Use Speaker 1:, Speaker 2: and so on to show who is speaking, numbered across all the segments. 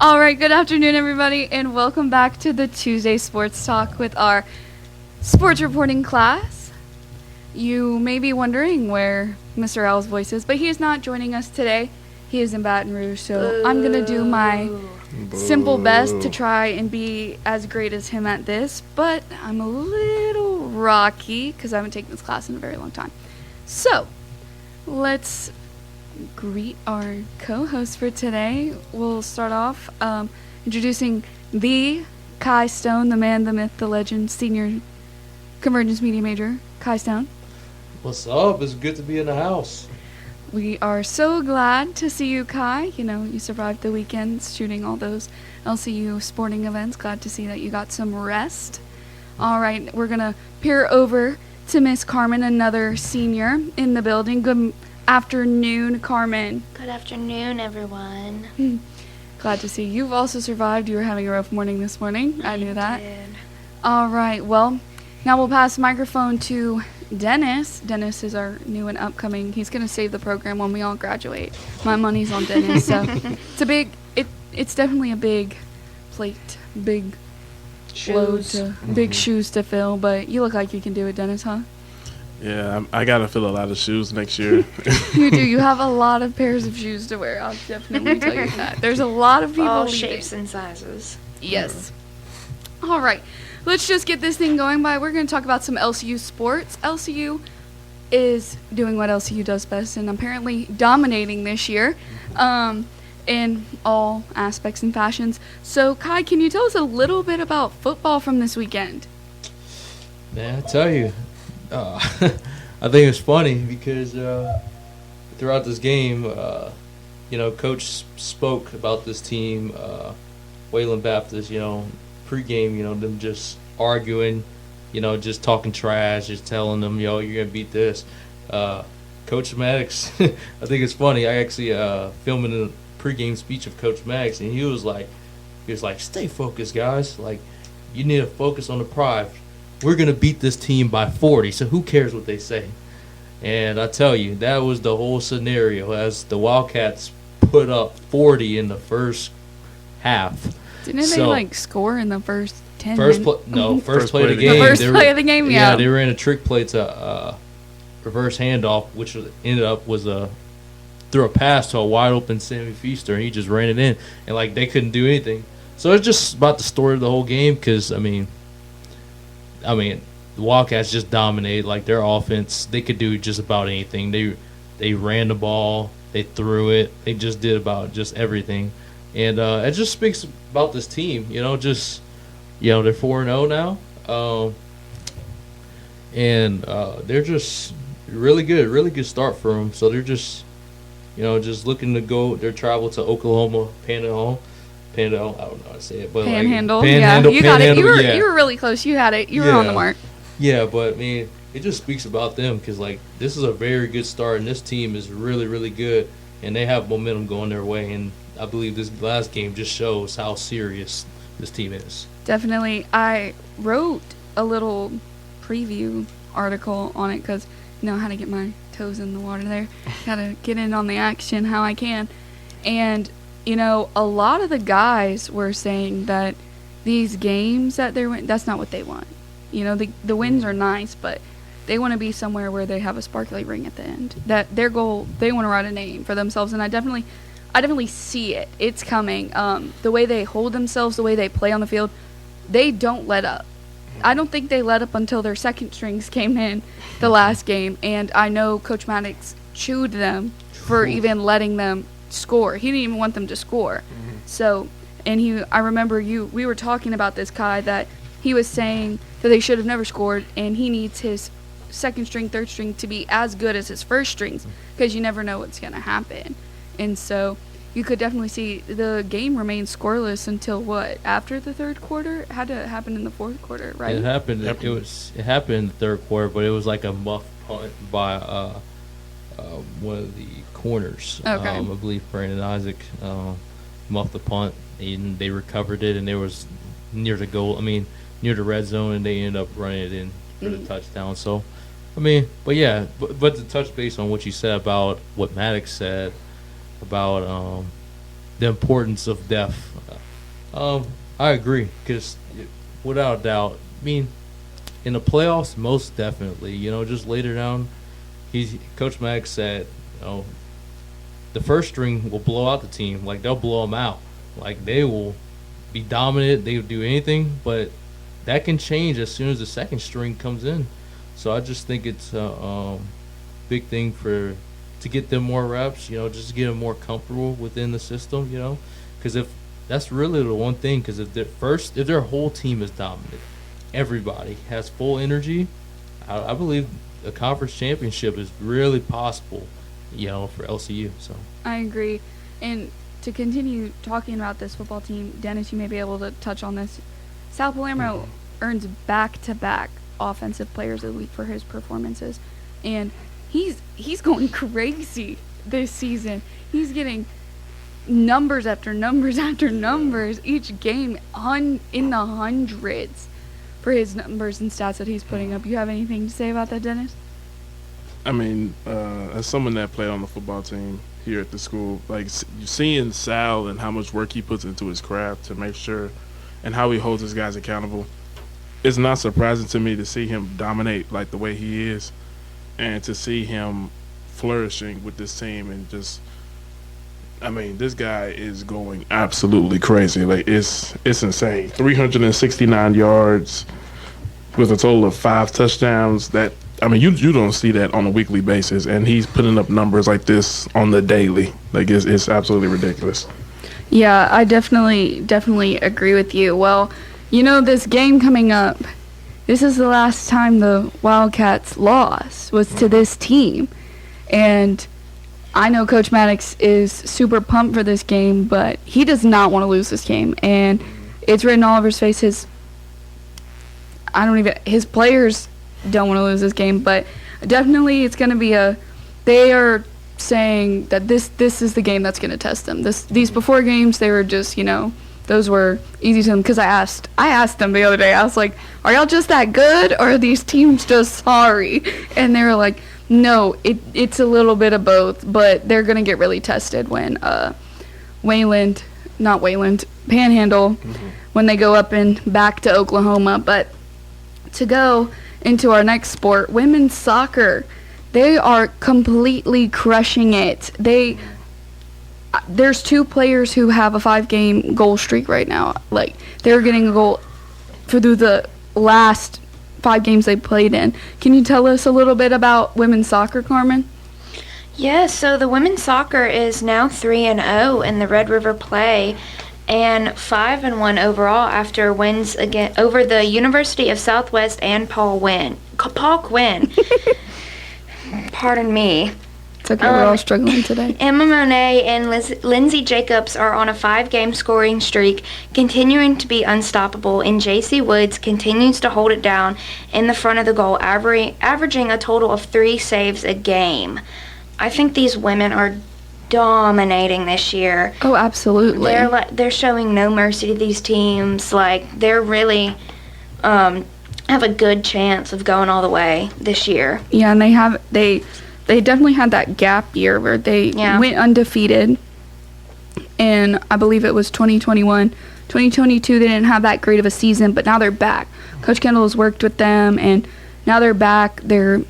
Speaker 1: All right, good afternoon, everybody, and welcome back to the Tuesday Sports Talk with our sports reporting class. You may be wondering where Mr. L's voice is, but he is not joining us today. He is in Baton Rouge, so I'm going to do my simple best to try and be as great as him at this, but I'm a little rocky because I haven't taken this class in a very long time. So, let's greet our co-host for today. We'll start off introducing the Kai Stone, the man, the myth, the legend, senior convergence media major, Kai Stone.
Speaker 2: What's up? It's good to be in the house.
Speaker 1: We are so glad to see you, Kai. You know, you survived the weekends shooting all those LCU sporting events. Glad to see that you got some rest. All right, we're going to peer over to Miss Carmen, another senior in the building. Good afternoon, Carmen.
Speaker 3: Good afternoon, everyone.
Speaker 1: Glad to see you've also survived. You were having a rough morning this morning. I knew that.
Speaker 3: Did.
Speaker 1: All right. Well, now we'll pass the microphone to Dennis. Dennis is our new and upcoming. He's going to save the program when we all graduate. My money's on Dennis. So it's definitely a big plate, big load big shoes to fill. But you look like you can do it, Dennis, huh?
Speaker 4: Yeah, I got to fill a lot of shoes next year.
Speaker 1: You do. You have a lot of pairs of shoes to wear. I'll definitely tell you that. There's a lot of people
Speaker 3: all
Speaker 1: leaving.
Speaker 3: shapes and sizes.
Speaker 1: Yes. All right. Let's just get this thing going by. We're going to talk about some LCU sports. LCU is doing what LCU does best and apparently dominating this year in all aspects and fashions. So, Kai, can you tell us a little bit about football from this weekend?
Speaker 2: Man, I tell you, I think it's funny because throughout this game, Coach spoke about this team, Wayland Baptist, pregame, them just arguing, just talking trash, just telling them, you're going to beat this. Coach Maddox, I think it's funny. I actually filming a pregame speech of Coach Maddox, and he was like, stay focused, guys. Like, you need to focus on the prize. We're going to beat this team by 40, so who cares what they say? And I tell you, that was the whole scenario as the Wildcats put up 40 in the first half.
Speaker 1: Didn't they, score in the first 10
Speaker 2: First
Speaker 1: minutes?
Speaker 2: first play of the game.
Speaker 1: The first play of the game, yeah.
Speaker 2: Yeah, they ran a trick play to reverse handoff, which ended up was threw a pass to a wide-open Sammy Feaster, and he just ran it in. And, they couldn't do anything. So it's just about the story of the whole game because, I mean, the Wildcats just dominated. Their offense, they could do just about anything. They ran the ball, they threw it, they just did about just everything, and it just speaks about this team. They're 4-0 now, and they're just really good start for them. So they're just looking to go. Their travel to Oklahoma, Panhandle. I don't know how to say it, but
Speaker 1: Panhandle, yeah, you got it. You were really close. You had it. You were on the mark.
Speaker 2: Yeah, but I mean, it just speaks about them because this is a very good start, and this team is really, really good, and they have momentum going their way. And I believe this last game just shows how serious this team is.
Speaker 1: Definitely, I wrote a little preview article on it because I know how to get my toes in the water there. Got to get in on the action how I can, and. A lot of the guys were saying that these games that they're winning, that's not what they want. The wins are nice, but they want to be somewhere where they have a sparkly ring at the end. That their goal, they want to write a name for themselves, and I definitely see it. It's coming. The way they hold themselves, the way they play on the field, they don't let up. I don't think they let up until their second strings came in the last game, and I know Coach Maddox chewed them for even letting them score. He didn't even want them to score. Mm-hmm. So, and I remember we were talking about this, Kai, that he was saying that they should have never scored, and he needs his second string, third string to be as good as his first strings because you never know what's going to happen. And so you could definitely see the game remained scoreless until after the third quarter? It had to happen in the fourth quarter, right?
Speaker 2: It happened. It happened in the third quarter, but it was like a muff punt by one of the corners.
Speaker 1: Okay.
Speaker 2: I believe Brandon Isaac muffed the punt, and they recovered it, and it was near the goal. Near the red zone, and they ended up running it in for the touchdown. So, but to touch base on what you said about what Maddox said about the importance of depth. I agree because without a doubt, I mean, in the playoffs, most definitely. Just later down, Coach Mack said, the first string will blow out the team. Like, they'll blow them out. Like, they will be dominant. They will do anything, but that can change as soon as the second string comes in. So I just think it's a big thing to get them more reps, just to get them more comfortable within the system, because if that's really the one thing, because if their whole team is dominant, everybody has full energy, I believe a conference championship is really possible, for LCU. So
Speaker 1: I agree. And to continue talking about this football team, Dennis, you may be able to touch on this. Sal Palermo earns back-to-back offensive players of the week for his performances, and he's going crazy this season. He's getting numbers after numbers after numbers each game in the hundreds for his numbers and stats that he's putting up. You have anything to say about that, Dennis?
Speaker 4: I mean, as someone that played on the football team here at the school, like, seeing Sal and how much work he puts into his craft to make sure and how he holds his guys accountable, it's not surprising to me to see him dominate like the way he is, and to see him flourishing with this team. And just, I mean, this guy is going absolutely crazy. Like, it's insane. 369 yards with a total of 5 touchdowns. That, I mean, you don't see that on a weekly basis, and he's putting up numbers like this on the daily. Like, it's absolutely ridiculous.
Speaker 1: Yeah, I definitely agree with you. Well, this game coming up, this is the last time the Wildcats lost was to this team. And I know Coach Maddox is super pumped for this game, but he does not want to lose this game. And it's written all over his face. His players don't want to lose this game, but definitely it's going to be they are saying that this is the game that's going to test them. These before games, they were just, those were easy to them, because I asked them the other day. I was like, are y'all just that good, or are these teams just sorry? And they were like, no, it's a little bit of both, but they're going to get really tested when Panhandle, when they go up and back to Oklahoma. But to go into our next sport, women's soccer, they are completely crushing it. There's 2 players who have a 5-game goal streak right now. Like, they're getting a goal through the last 5 games they played in. Can you tell us a little bit about women's soccer, Carmen?
Speaker 3: Yeah, so the women's soccer is now 3-0 in the Red River Play, and 5-1 overall after wins again over the University of Southwest and Paul Quinn. Pardon me.
Speaker 1: It's okay, we're all struggling today.
Speaker 3: Emma Monet and Lindsay Jacobs are on a 5-game scoring streak, continuing to be unstoppable, and JC Woods continues to hold it down in the front of the goal, averaging a total of 3 saves a game. I think these women are dominating this year.
Speaker 1: Oh, absolutely.
Speaker 3: They're showing no mercy to these teams. Like, they're really have a good chance of going all the way this year.
Speaker 1: Yeah, and they definitely had that gap year where they went undefeated, and I believe it was 2021. 2022, they didn't have that great of a season, but now they're back. Coach Kendall has worked with them, and now they're back. They're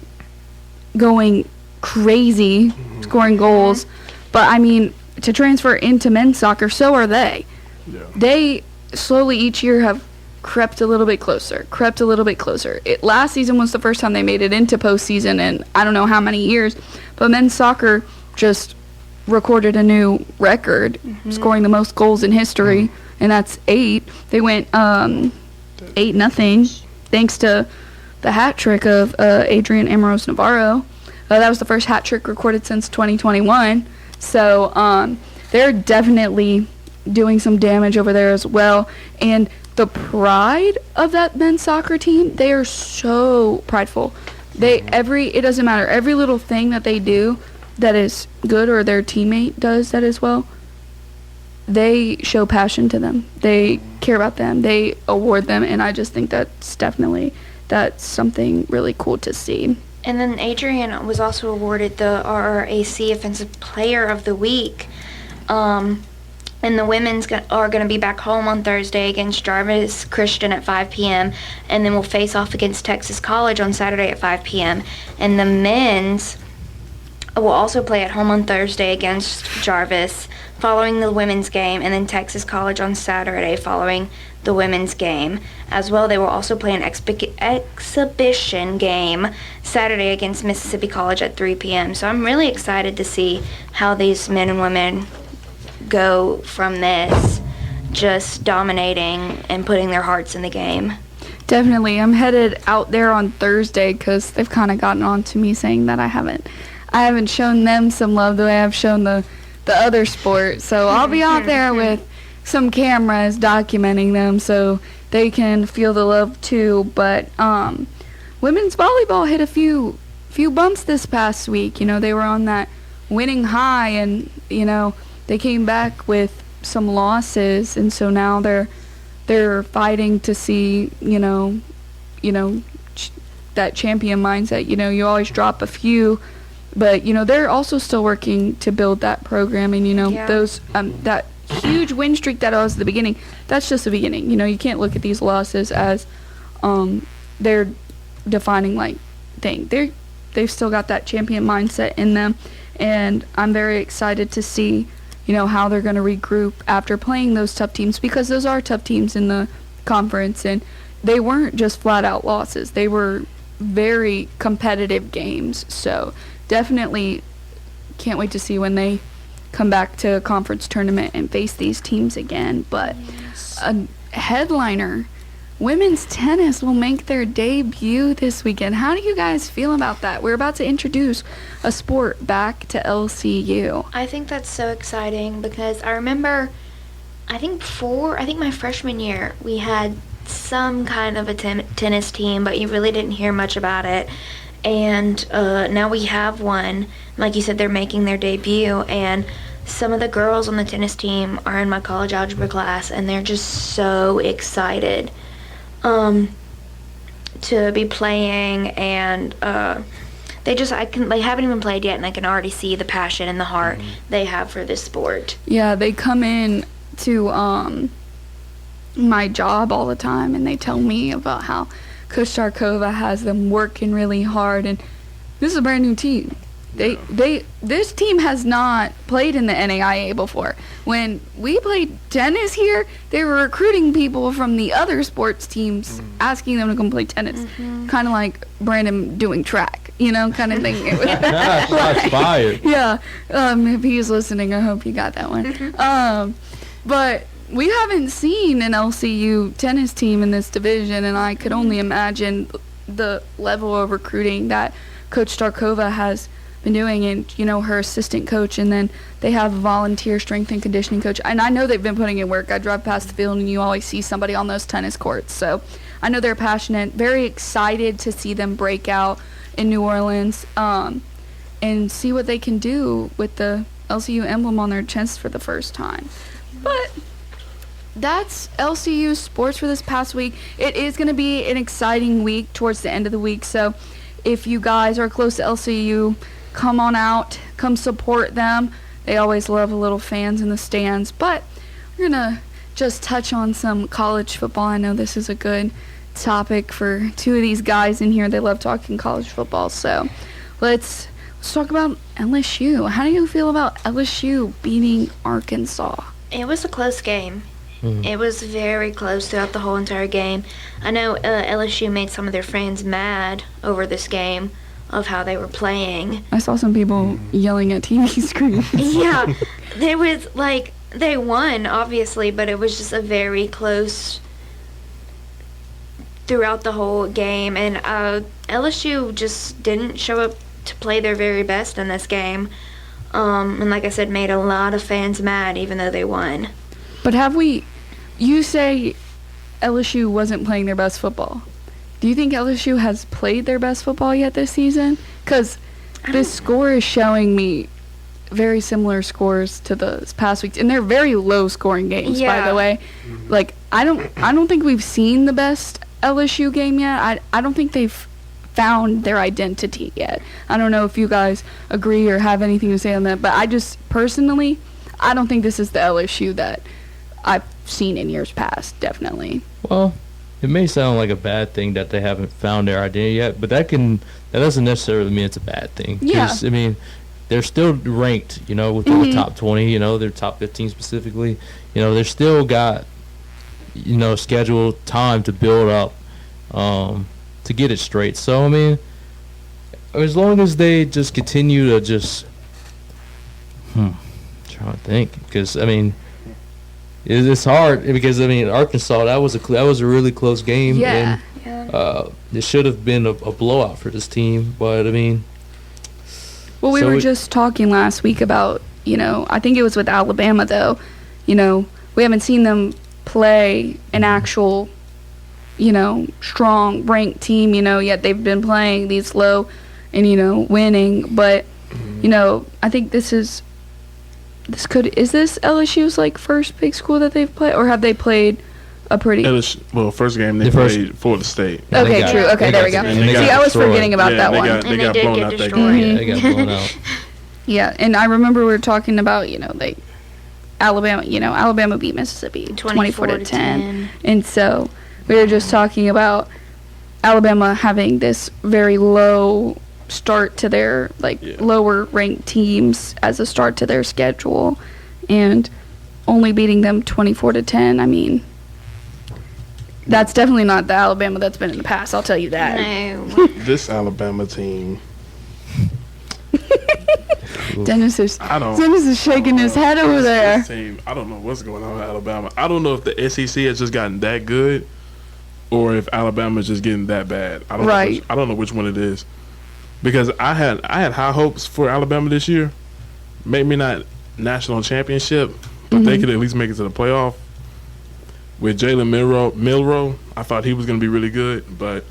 Speaker 1: going crazy, scoring goals. But, I mean, to transfer into men's soccer, so are they. Yeah. They slowly each year have crept a little bit closer. Last season was the first time they made it into postseason in I don't know how many years, but men's soccer just recorded a new record, scoring the most goals in history, and that's 8. They went 8-0, thanks to the hat trick of Adrian Amaros Navarro. That was the first hat trick recorded since 2021. So they're definitely doing some damage over there as well. And the pride of that men's soccer team, they are so prideful. It doesn't matter, every little thing that they do that is good, or their teammate does that as well, they show passion to them. They care about them. They award them, and I just think that's something really cool to see.
Speaker 3: And then Adrian was also awarded the RRAC Offensive Player of the Week. And the women's are going to be back home on Thursday against Jarvis Christian at 5 p.m. And then we'll face off against Texas College on Saturday at 5 p.m. And the men's will also play at home on Thursday against Jarvis following the women's game, and then Texas College on Saturday following the women's game. As well, they will also play an exhibition game Saturday against Mississippi College at 3 p.m. So I'm really excited to see how these men and women go from this, just dominating and putting their hearts in the game.
Speaker 1: Definitely. I'm headed out there on Thursday because they've kind of gotten on to me saying that I haven't shown them some love the way I've shown the other sport. So I'll be out there with some cameras documenting them so they can feel the love too. But women's volleyball hit a few bumps this past week. They were on that winning high, and they came back with some losses, and so now they're fighting to see that champion mindset. You always drop a few, but they're also still working to build that program, and those that huge win streak that was the beginning, that's just the beginning. You can't look at these losses as they're defining thing. They've still got that champion mindset in them, and I'm very excited to see how they're going to regroup after playing those tough teams, because those are tough teams in the conference, and they weren't just flat out losses. They were very competitive games. So definitely can't wait to see when they come back to a conference tournament and face these teams again. But a headliner, women's tennis will make their debut this weekend. How do you guys feel about that? We're about to introduce a sport back to LCU.
Speaker 3: I think that's so exciting because I remember, I think my freshman year, we had some kind of a tennis team, but you really didn't hear much about it. And now we have one. Like you said, they're making their debut, and some of the girls on the tennis team are in my college algebra class, and they're just so excited to be playing, and they haven't even played yet, and I can already see the passion and the heart they have for this sport.
Speaker 1: Yeah, they come in to my job all the time, and they tell me about how Coach Starkova has them working really hard, and this is a brand new team. This team has not played in the NAIA before. When we played tennis here, they were recruiting people from the other sports teams, asking them to come play tennis. Kind of like Brandon doing track, kind of thing. It was
Speaker 2: Shots fired.
Speaker 1: Yeah. If he's listening, I hope he got that one. But we haven't seen an LCU tennis team in this division, and I could only imagine the level of recruiting that Coach Starkova has been doing, and her assistant coach, and then they have a volunteer strength and conditioning coach, and I know they've been putting in work. I drive past the field and you always see somebody on those tennis courts, so I know they're passionate. Very excited to see them break out in New Orleans and see what they can do with the LCU emblem on their chest for the first time. But that's LCU sports for this past week. It is going to be an exciting week towards the end of the week, so if you guys are close to LCU, come on out, come support them. They always love little fans in the stands. But we're going to just touch on some college football. I know this is a good topic for two of these guys in here. They love talking college football. So let's talk about LSU. How do you feel about LSU beating Arkansas?
Speaker 3: It was a close game. It was very close throughout the whole entire game. I know LSU made some of their fans mad over this game of how they were playing.
Speaker 1: I saw some people yelling at TV screens.
Speaker 3: Yeah, there was they won obviously, but it was just a very close throughout the whole game, and LSU just didn't show up to play their very best in this game, and like I said, made a lot of fans mad even though they won.
Speaker 1: But you say LSU wasn't playing their best football. Do you think LSU has played their best football yet this season? Because this score is showing me very similar scores to the past weeks, and they're very low-scoring games, by the way. I don't think we've seen the best LSU game yet. I don't think they've found their identity yet. I don't know if you guys agree or have anything to say on that, but I just personally, I don't think this is the LSU that I've seen in years past, definitely.
Speaker 2: Well, it may sound like a bad thing that they haven't found their identity yet, but that doesn't necessarily mean it's a bad thing.
Speaker 1: Yeah.
Speaker 2: 'Cause, I mean, they're still ranked, within the top 20, their top 15 specifically. They're still got, scheduled time to build up to get it straight. So, I mean, as long as they just continue to just trying to think, because, I mean, it's hard because, I mean, Arkansas, that was a really close game.
Speaker 1: Yeah.
Speaker 2: And, it should have been a blowout for this team, but, I mean.
Speaker 1: Well, we were just talking last week about, I think it was with Alabama, though. We haven't seen them play an actual, strong ranked team, yet they've been playing these low and, winning. But, I think is this LSU's, first big school that they've played? Or have they played a pretty...
Speaker 4: first game they played Florida State.
Speaker 1: Okay, true. Okay, there we go. See, I was forgetting about that one.
Speaker 4: They got blown out that
Speaker 3: destroyed.
Speaker 4: game.
Speaker 2: They got blown out.
Speaker 1: Yeah, and I remember we were talking about, Alabama beat Mississippi 24-10. And so we were just talking about Alabama having this very low start to their, lower ranked teams as a start to their schedule, and only beating them 24-10. I mean, that's definitely not the Alabama that's been in the past, I'll tell you that.
Speaker 3: No.
Speaker 4: This Alabama team.
Speaker 1: Dennis is shaking his head over there.
Speaker 4: This team, I don't know what's going on with Alabama. I don't know if the SEC has just gotten that good or if Alabama's just getting that bad. I don't know which one it is. Because I had high hopes for Alabama this year. Maybe not national championship, but they could at least make it to the playoff. With Jalen Milroe, I thought he was going to be really good, but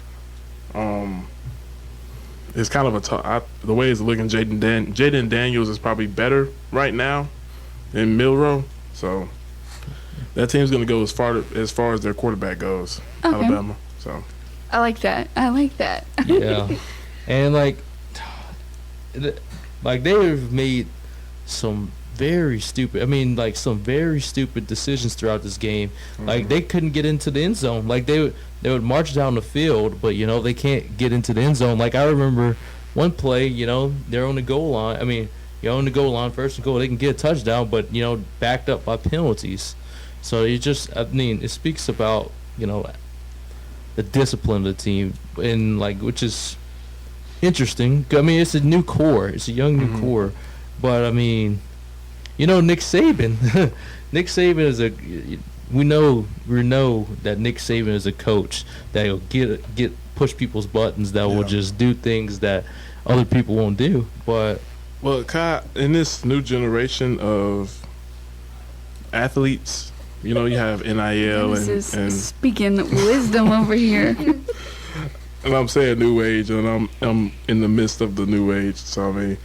Speaker 4: it's kind of the way it's looking. Jaden Daniels is probably better right now than Milroe, so that team's going to go as far as their quarterback goes. Okay. Alabama. So
Speaker 1: I like that.
Speaker 2: Yeah, and they've made some very stupid decisions throughout this game. Mm-hmm. They couldn't get into the end zone. They would march down the field, but they can't get into the end zone. I remember one play, they're on the goal line. I mean, you're on the goal line, first and goal, they can get a touchdown, but backed up by penalties. So it speaks about the discipline of the team, and which is interesting. I mean, it's a new core, it's a young new core, but I mean. Nick Saban. Nick Saban is we know that Nick Saban is a coach that will push people's buttons, that will just do things that other people won't do. But
Speaker 4: Kai, in this new generation of athletes, you have NIL and
Speaker 1: speaking wisdom over here.
Speaker 4: And I'm saying new age, and I'm in the midst of the new age. So I mean.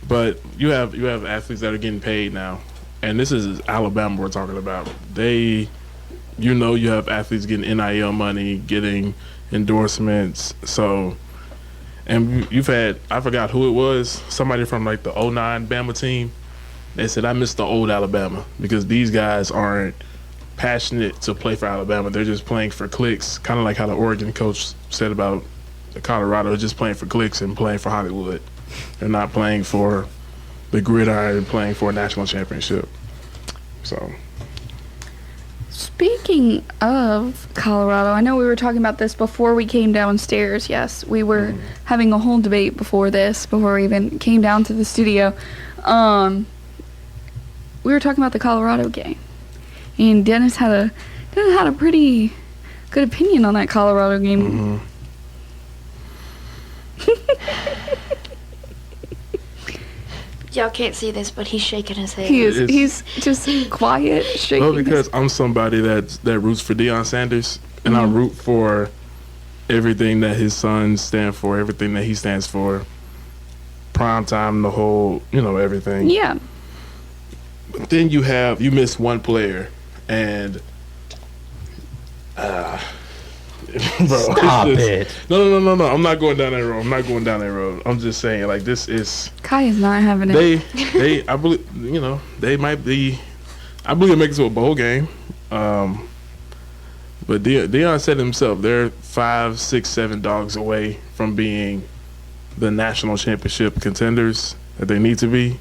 Speaker 4: But you have athletes that are getting paid now, and this is Alabama we're talking about. You have athletes getting NIL money, getting endorsements. So, and you've had, I forgot who it was, somebody from the 09 Bama team. They said, I miss the old Alabama because these guys aren't passionate to play for Alabama. They're just playing for clicks, kind of like how the Oregon coach said about the Colorado, just playing for clicks and playing for Hollywood. They're not playing for the gridiron, playing for a national championship. So,
Speaker 1: speaking of Colorado, I know we were talking about this before we came downstairs. Yes, we were having a whole debate before we even came down to the studio. We were talking about the Colorado game, and Dennis had a pretty good opinion on that Colorado game.
Speaker 3: Y'all can't see this, but he's shaking his head.
Speaker 1: He's just quiet, shaking.
Speaker 4: Well, because I'm somebody that roots for Deion Sanders, and I root for everything that his sons stand for, everything that he stands for. Prime time, the whole, everything.
Speaker 1: Yeah.
Speaker 4: But then you miss one player, and Bro,
Speaker 2: Stop it.
Speaker 4: No. I'm not going down that road. I'm just saying, like, this is.
Speaker 1: Kai is not having it.
Speaker 4: I believe, they might be. I believe they make it to a bowl game. But Deion said himself, they're 5, 6, 7 dogs away from being the national championship contenders that they need to be.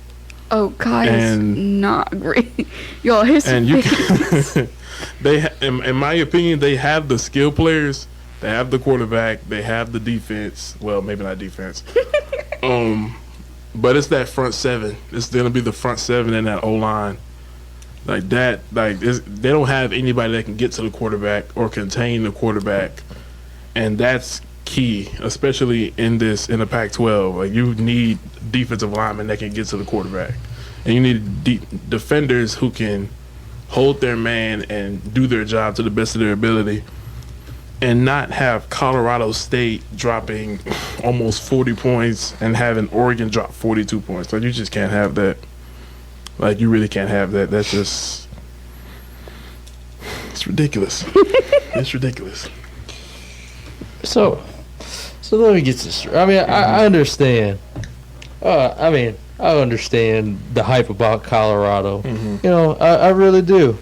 Speaker 1: Oh, Kai is not great. Y'all, his face.
Speaker 4: In my opinion, they have the skill players. They have the quarterback. They have the defense. Well, maybe not defense. But it's that front seven. It's going to be the front seven and that O-line. Like that, they don't have anybody that can get to the quarterback or contain the quarterback. And that's key, especially in the Pac-12. Like, you need defensive linemen that can get to the quarterback. And you need defenders who can hold their man and do their job to the best of their ability, and not have Colorado State dropping almost 40 points and having Oregon drop 42 points. Like, you just can't have that. Like, you really can't have that. That's just – it's ridiculous. It's ridiculous.
Speaker 2: So let me get this straight. I mean, I understand. I understand the hype about Colorado.
Speaker 4: Mm-hmm.
Speaker 2: I really do.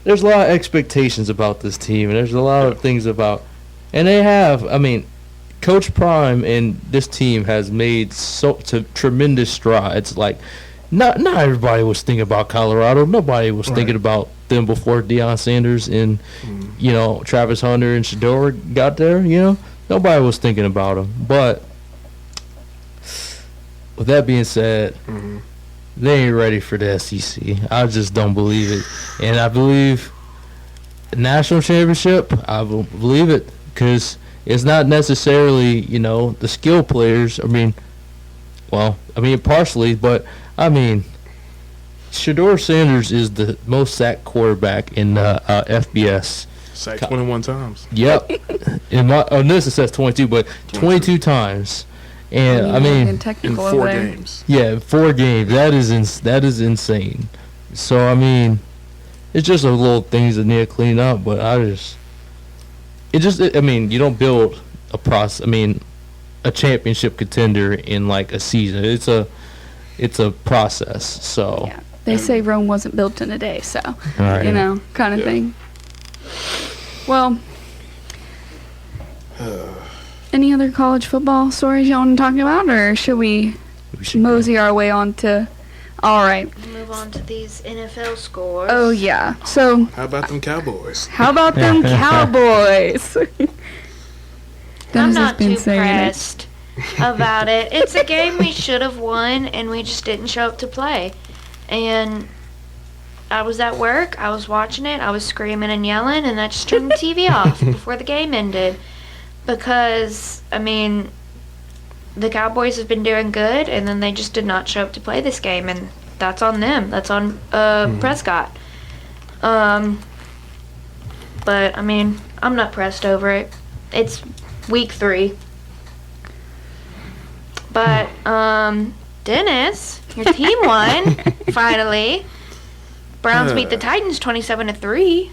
Speaker 2: There's a lot of expectations about this team, and there's a lot of things about, and they have. I mean, Coach Prime and this team has made tremendous strides. Like, not everybody was thinking about Colorado. Nobody was thinking about them before Deion Sanders and Travis Hunter and Shador got there. Nobody was thinking about them. But with that being said, they ain't ready for the SEC. I just don't believe it. And I believe national championship, I will believe it, because it's not necessarily, the skill players. Partially, but, Shador Sanders is the most sacked quarterback in the FBS.
Speaker 4: Sacked 21 times.
Speaker 2: Yep. On this it says 22, but 22 times. And
Speaker 4: in 4 games.
Speaker 2: Yeah, 4 games. That is insane. So it's just a little things that need to clean up. But you don't build a championship contender in like a season. It's a process. So
Speaker 1: yeah, they say Rome wasn't built in a day. So
Speaker 2: right.
Speaker 1: Kind of thing. Well. Any other college football stories y'all want to talk about, or should we mosey our way on to? All right.
Speaker 3: Move on to these NFL scores.
Speaker 1: Oh yeah. So.
Speaker 4: How about them Cowboys?
Speaker 1: How about them Cowboys?
Speaker 3: I'm not too pressed about it. It's a game we should have won, and we just didn't show up to play. And I was at work. I was watching it. I was screaming and yelling, and I just turned the TV off before the game ended. Because, the Cowboys have been doing good, and then they just did not show up to play this game, and that's on them. That's on Prescott. But, I'm not pressed over it. It's week 3. But, Dennis, your team won, finally. Browns beat the Titans 27-3.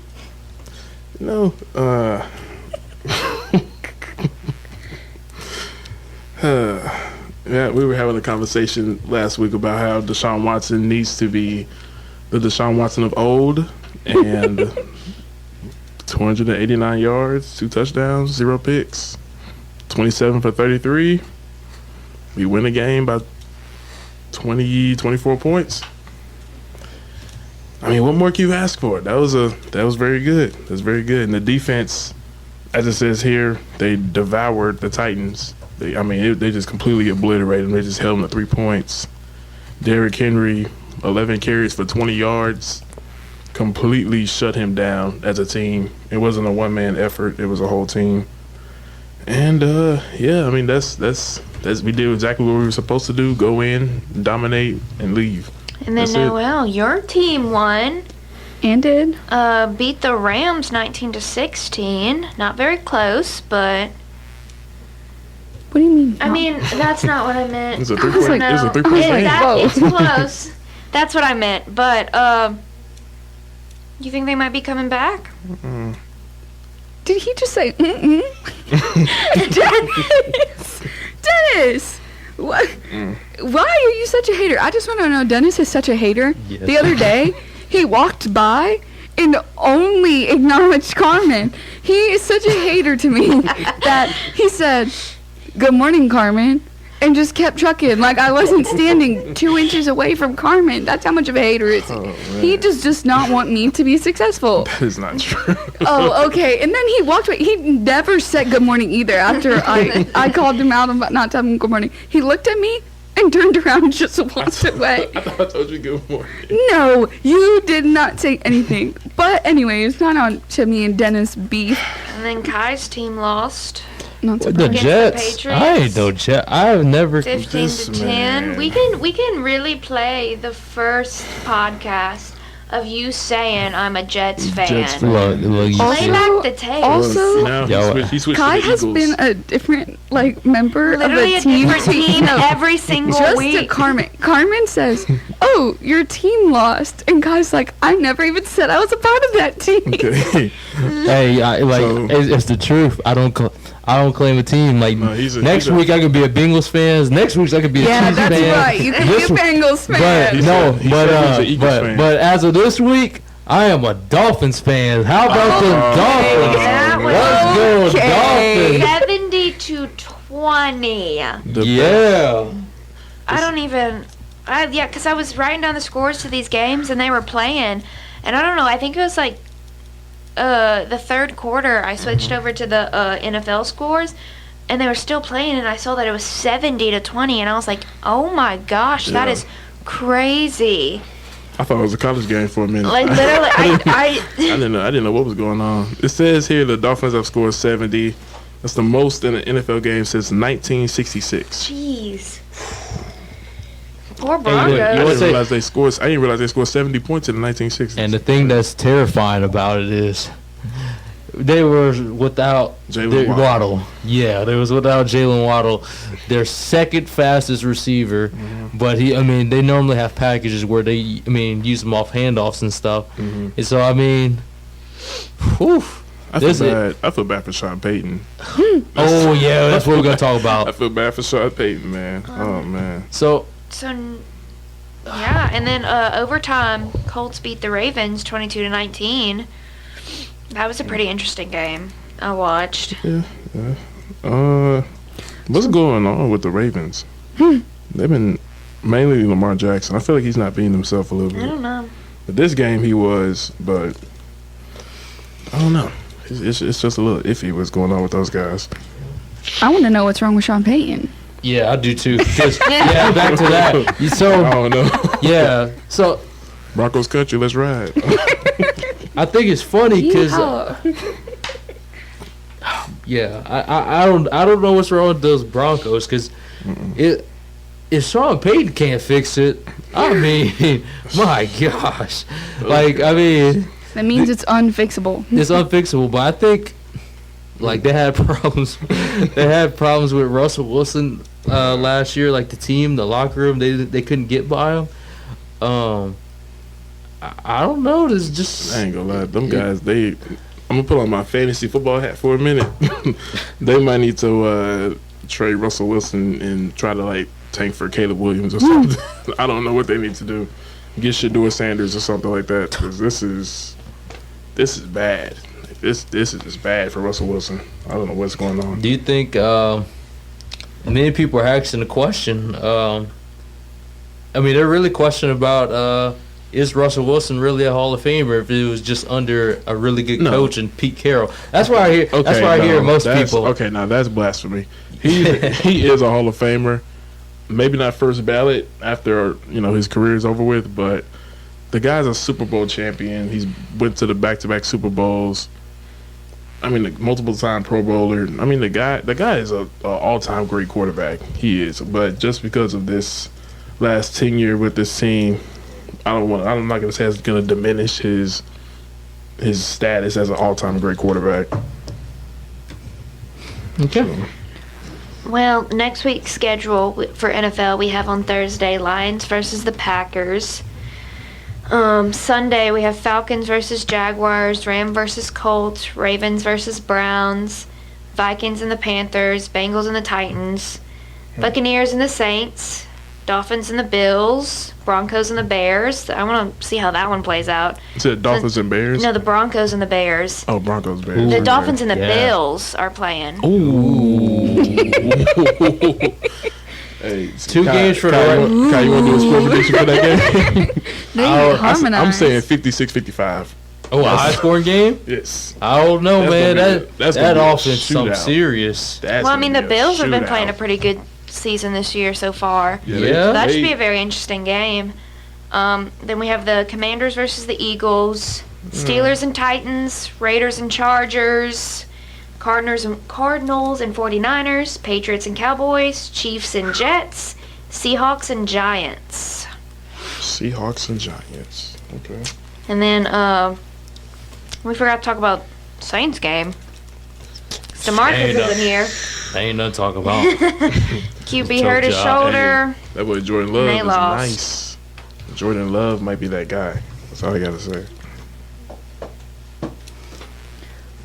Speaker 4: Yeah, we were having a conversation last week about how Deshaun Watson needs to be the Deshaun Watson of old, and 289 yards, 2 touchdowns, 0 picks, 27 for 33. We win a game by 24 points. What more can you ask for? That was very good. That was very good. And the defense, as it says here, they devoured the Titans. They just completely obliterated them. They just held them to 3 points. Derrick Henry, 11 carries for 20 yards, completely shut him down as a team. It wasn't a one-man effort. It was a whole team. And, that's we did exactly what we were supposed to do, go in, dominate, and leave.
Speaker 3: And then, Noel, your team won.
Speaker 1: And did.
Speaker 3: Beat the Rams 19-16. Not very close, but...
Speaker 1: What do you mean?
Speaker 3: That's not what I meant.
Speaker 4: It's a 3-point game.
Speaker 3: It's close. That's what I meant. But, you think they might be coming back?
Speaker 1: Did he just say, mm-mm? Dennis! What? Why are you such a hater? I just want to know, Dennis is such a hater.
Speaker 2: Yes.
Speaker 1: The other day, he walked by and only acknowledged Carmen. He is such a hater to me that he said, "Good morning, Carmen," and just kept trucking like I wasn't standing 2 inches away from Carmen. That's how much of a hater is he. He just does not want me to be successful.
Speaker 4: That is not true.
Speaker 1: Oh, okay. And then he walked away. He never said good morning either after I called him out about not telling him good morning. He looked at me and turned around and just walked away.
Speaker 4: I thought I told you good morning.
Speaker 1: No, you did not say anything. But anyway, it's not on to me and Dennis beef.
Speaker 3: And then Kai's team lost
Speaker 1: Not
Speaker 2: The
Speaker 1: surprised.
Speaker 3: Against the
Speaker 2: Jets.
Speaker 3: Patriots.
Speaker 2: I ain't no Jet. I've never.
Speaker 3: 15
Speaker 4: This
Speaker 3: to 10.
Speaker 4: man.
Speaker 3: We can really play the first podcast of you saying I'm a Jets fan.
Speaker 4: Jets fan.
Speaker 2: Look,
Speaker 3: Play
Speaker 2: you
Speaker 3: back the tape.
Speaker 1: Also,
Speaker 4: Now
Speaker 2: Yo,
Speaker 4: he switched
Speaker 1: Kai
Speaker 4: to the
Speaker 1: has
Speaker 4: Eagles.
Speaker 1: been a different member
Speaker 3: Literally
Speaker 1: of
Speaker 3: a
Speaker 1: the team.
Speaker 3: different team
Speaker 1: No,
Speaker 3: every single
Speaker 1: just
Speaker 3: week.
Speaker 1: to Carmen. Carmen says, "Oh, your team lost," and Kai's like, "I never even said I was a part of that team."
Speaker 4: Okay.
Speaker 2: Hey,
Speaker 4: So-
Speaker 2: it's the truth. I don't claim a team. Like
Speaker 4: No, he's
Speaker 2: next
Speaker 4: a-
Speaker 2: week I could be a Bengals fan. Next week I could be a
Speaker 1: Yeah,
Speaker 2: Chiefs
Speaker 1: that's
Speaker 2: fan.
Speaker 1: right. You can be a
Speaker 2: This-
Speaker 1: Bengals
Speaker 2: But
Speaker 1: fan.
Speaker 4: He
Speaker 2: no,
Speaker 4: said- he
Speaker 2: but
Speaker 4: said he's an Eagles fan.
Speaker 2: but as of this week, I am a Dolphins fan. How about the Dolphins?
Speaker 3: That was
Speaker 2: Let's go
Speaker 1: okay.
Speaker 2: Dolphins!
Speaker 3: 70 to 20.
Speaker 2: Yeah.
Speaker 3: I don't even. Yeah, because I was writing down the scores to these games and they were playing, and I don't know. I think it was like the third quarter. I switched over to the NFL scores, and they were still playing, and I saw that it was 70 to 20, and I was like, "Oh my gosh, that
Speaker 4: Yeah.
Speaker 3: is crazy!"
Speaker 4: I thought it was a college game for a minute.
Speaker 3: Like literally,
Speaker 4: I didn't know what was going on. It says here the Dolphins have scored 70. That's the most in an NFL game since 1966.
Speaker 3: jeez. Poor
Speaker 2: Hey,
Speaker 3: Broncos.
Speaker 2: look,
Speaker 4: I
Speaker 2: you
Speaker 4: didn't
Speaker 2: say-
Speaker 4: realize they scored. I didn't realize they scored 70 points in the 1960s.
Speaker 2: And the thing that's terrifying about it is they were without
Speaker 4: Jalen Waddle.
Speaker 2: Waddle. Yeah, they was without Jalen Waddle, their second fastest receiver. But they normally have packages where they, use them off handoffs and stuff. And so, whew.
Speaker 4: I feel
Speaker 2: This is-
Speaker 4: bad. I feel bad for Sean Payton.
Speaker 2: Oh, yeah, that's what we're going to talk
Speaker 4: I
Speaker 2: about.
Speaker 4: feel bad for Sean Payton, man. Oh man.
Speaker 2: So,
Speaker 3: Yeah, and then overtime, Colts beat the Ravens 22 to 19. That was a pretty interesting game. I watched.
Speaker 4: What's going on with the Ravens? They've been mainly Lamar Jackson. I feel like he's not being himself a little
Speaker 3: I
Speaker 4: bit.
Speaker 3: don't know.
Speaker 4: But this game he was, but I don't know. It's just a little iffy what's going on with those guys.
Speaker 1: I want to know what's wrong with Sean Payton.
Speaker 2: yeah, I do too. 'Cause, yeah, back to that. So,
Speaker 4: I don't know.
Speaker 2: yeah. So,
Speaker 4: Broncos country, let's ride.
Speaker 2: I think it's funny because
Speaker 1: Yeehaw.
Speaker 2: I don't know what's wrong with those Broncos because if Sean Payton can't fix it, my gosh,
Speaker 1: That means it's unfixable.
Speaker 2: it's unfixable. But I think they had problems. They had problems with Russell Wilson last year. Like the team, the locker room, they couldn't get by him. I don't know. There's just
Speaker 4: I ain't gonna lie, them guys. I'm gonna put on my fantasy football hat for a minute. They might need to trade Russell Wilson and try to tank for Caleb Williams or something. I don't know what they need to do. Get Shador Sanders or something like that. 'Cause this is bad. This is just bad for Russell Wilson. I don't know what's going on.
Speaker 2: Do you think many people are asking the question? They're really questioning about is Russell Wilson really a Hall of Famer if it was just under a really good
Speaker 4: No.
Speaker 2: coach and Pete Carroll? That's why I hear. That's why I hear most people.
Speaker 4: Okay, now that's blasphemy. He is a Hall of Famer. Maybe not first ballot after his career is over with, but the guy's a Super Bowl champion. He's went to the back-to-back Super Bowls. Multiple-time Pro Bowler. The guy is a all-time great quarterback. He is, but just because of this last tenure with this team, I'm not gonna say it's gonna diminish his status as an all-time great quarterback.
Speaker 2: Okay.
Speaker 3: Well, next week's schedule for NFL we have on Thursday Lions versus the Packers. Sunday we have Falcons versus Jaguars, Rams versus Colts, Ravens versus Browns, Vikings and the Panthers, Bengals and the Titans, Buccaneers and the Saints, Dolphins and the Bills, Broncos and the Bears. I want to see how that one plays out.
Speaker 4: You said Dolphins and Bears?
Speaker 3: No, the Broncos and the Bears.
Speaker 4: Oh, Broncos, Bears.
Speaker 3: The Dolphins and the Bills are playing.
Speaker 4: Ooh. Hey,
Speaker 2: 2 games for the
Speaker 4: Kai, you want to do a score prediction for that game? I'm saying 56-55.
Speaker 2: Oh, a high-scoring game?
Speaker 4: Yes.
Speaker 2: I don't know, man. That offense is something
Speaker 4: shootout.
Speaker 2: serious.
Speaker 3: Well, I mean, the Bills have been playing a pretty good season this year so far.
Speaker 2: Yeah.
Speaker 3: So that should be a very interesting game. Then we have the Commanders versus the Eagles, Steelers and Titans, Raiders and Chargers, Cardinals and 49ers, Patriots and Cowboys, Chiefs and Jets, Seahawks and Giants.
Speaker 4: Seahawks and Giants. Okay.
Speaker 3: And then we forgot to talk about Saints game. DeMarcus isn't here.
Speaker 2: Ain't nothing to talk about.
Speaker 3: QB hurt his shoulder.
Speaker 4: That boy Jordan Love
Speaker 3: They
Speaker 4: is
Speaker 3: lost.
Speaker 4: nice. Jordan Love might be that guy. That's all I gotta say.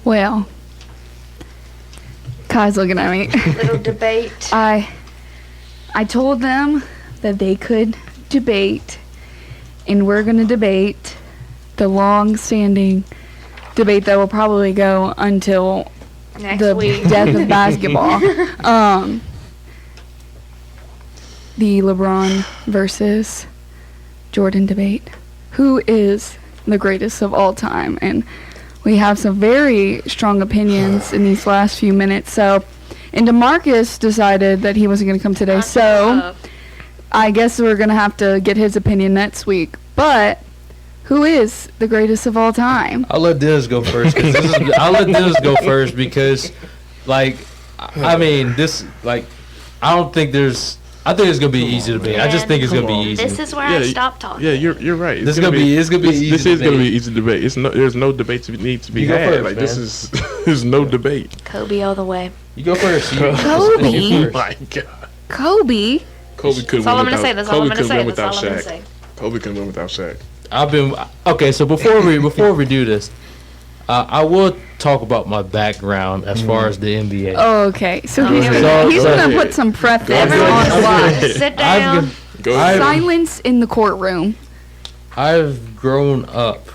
Speaker 1: Well, Kai's looking at me.
Speaker 3: Little debate.
Speaker 1: I told them that they could debate, and we're going to debate the long-standing debate that will probably go until
Speaker 3: Next
Speaker 1: the
Speaker 3: week.
Speaker 1: death of basketball. The LeBron versus Jordan debate. Who is the greatest of all time? And we have some very strong opinions in these last few minutes. So, and DeMarcus decided that he wasn't going to come today. So, I guess we're going to have to get his opinion next week. But who is the greatest of all time?
Speaker 2: I'll let Dennis go first. Because, like, I mean, this, like, I don't think there's. I think it's gonna be easy to debate. I just think it's gonna be easy.
Speaker 3: This is where I stop talking.
Speaker 4: Yeah, you're right.
Speaker 2: It's gonna be easy.
Speaker 4: This is gonna be easy debate. There's no debate to need to be
Speaker 2: You go
Speaker 4: had.
Speaker 2: first,
Speaker 4: Like
Speaker 2: man.
Speaker 4: this is there's no debate.
Speaker 3: Kobe all the way.
Speaker 2: You go first.
Speaker 1: Kobe?
Speaker 4: Oh my god.
Speaker 1: Kobe?
Speaker 4: Kobe couldn't
Speaker 3: That's all
Speaker 4: win
Speaker 3: I'm gonna say.
Speaker 4: without.
Speaker 3: That's all I'm
Speaker 4: Kobe
Speaker 3: gonna
Speaker 4: couldn't
Speaker 3: say.
Speaker 4: win
Speaker 3: That's all
Speaker 4: without
Speaker 3: I'm gonna
Speaker 4: Shaq.
Speaker 3: say.
Speaker 4: Kobe couldn't win without Shaq.
Speaker 2: Okay. So before we do this, I will talk about my background as far as the NBA.
Speaker 1: Oh, okay. So he's
Speaker 2: So-
Speaker 1: going to
Speaker 2: so-
Speaker 1: put some preface
Speaker 3: Everyone
Speaker 1: on
Speaker 3: just
Speaker 1: why.
Speaker 3: sit down.
Speaker 4: Go
Speaker 2: I-
Speaker 4: ahead.
Speaker 1: Silence in the courtroom.
Speaker 2: I've grown up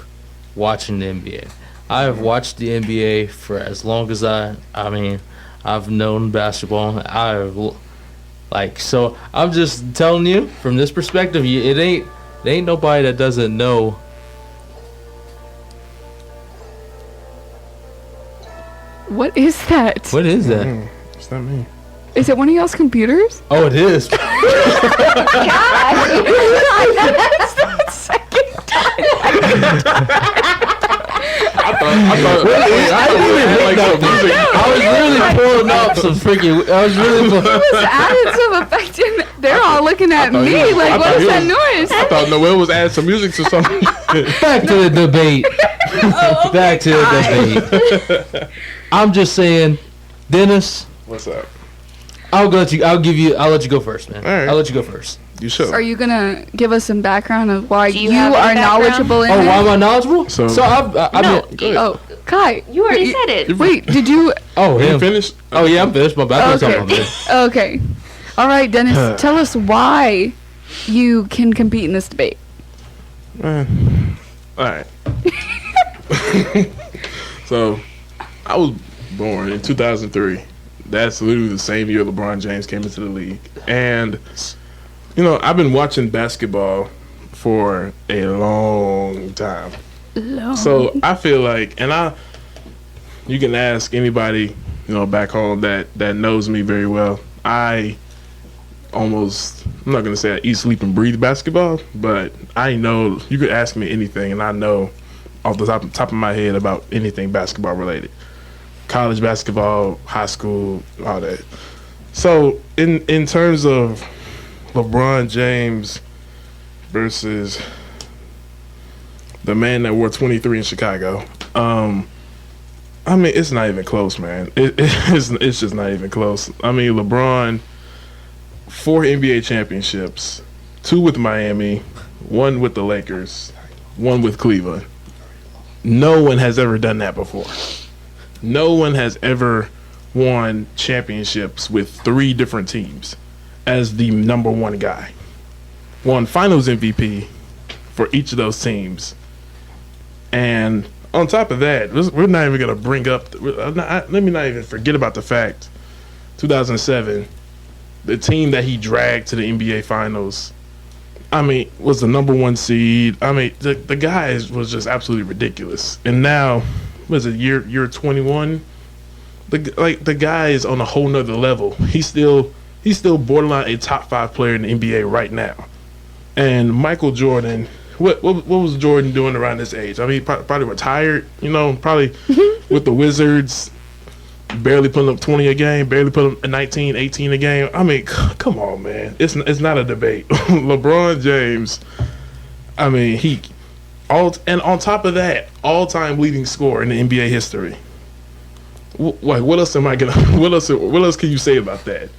Speaker 2: watching the NBA. I have watched the NBA for as long as I've known basketball. So I'm just telling you from this perspective, it ain't nobody that doesn't know.
Speaker 1: What is that?
Speaker 2: What is that?
Speaker 4: It's not me.
Speaker 1: Is it one of y'all's computers?
Speaker 2: Oh, it is.
Speaker 1: That's the second time.
Speaker 2: I was really pulling up some freaking.
Speaker 1: It's added some effect in. They're all looking at
Speaker 4: thought he
Speaker 1: me
Speaker 4: was- I
Speaker 1: like,
Speaker 4: thought
Speaker 1: what is
Speaker 4: he
Speaker 1: that
Speaker 4: was-
Speaker 1: noise?
Speaker 4: I thought Noel was adding some music to something.
Speaker 2: Back to the debate. Back to the debate. I'm just saying, Dennis.
Speaker 4: What's up?
Speaker 2: I'll let you go first, man.
Speaker 4: All right.
Speaker 2: I'll let you go first.
Speaker 4: You should.
Speaker 1: Are you gonna give us some background of why
Speaker 3: Do you
Speaker 1: you
Speaker 3: have any
Speaker 1: are
Speaker 3: background?
Speaker 1: knowledgeable in
Speaker 2: Oh,
Speaker 1: it?
Speaker 2: why am I knowledgeable?
Speaker 4: So-
Speaker 2: I
Speaker 3: No,
Speaker 2: mean,
Speaker 1: Oh, Kai.
Speaker 3: you already said it.
Speaker 1: Wait, did you?
Speaker 2: oh,
Speaker 4: You
Speaker 2: him.
Speaker 4: finished?
Speaker 2: Oh, yeah, I'm finished. My background's
Speaker 1: Okay.
Speaker 2: on there.
Speaker 1: Okay. All right, Dennis. Tell us why you can compete in this debate.
Speaker 4: All right. So, I was born in 2003. That's literally the same year LeBron James came into the league. And, you know, I've been watching basketball for a long time. So, I feel like, you can ask anybody, you know, back home that knows me very well. I'm not going to say I eat, sleep, and breathe basketball, but I know, you could ask me anything, and I know off the top of my head about anything basketball related. College basketball, high school, all that. So, in terms of LeBron James versus the man that wore 23 in Chicago, I mean, it's not even close, man. It's just not even close. I mean, LeBron, 4 NBA championships, 2 with Miami, 1 with the Lakers. won with Cleveland. No one has ever done that before. No one has ever won championships with 3 different teams as the number 1 guy. Won finals MVP for each of those teams. And on top of that, we're not even going to bring up, let me not even forget about the fact, 2007, the team that he dragged to the NBA finals, was the number 1 seed. The guy was just absolutely ridiculous. And now, was it year 21? The guy is on a whole nother level. He's still borderline a top 5 player in the NBA right now. And Michael Jordan, what was Jordan doing around this age? Probably retired, probably with the Wizards, barely putting up 20 a game, barely putting up 19, 18 a game. Come on, man. It's not a debate. LeBron James, and on top of that, all-time leading scorer in the NBA history. What else can you say about that?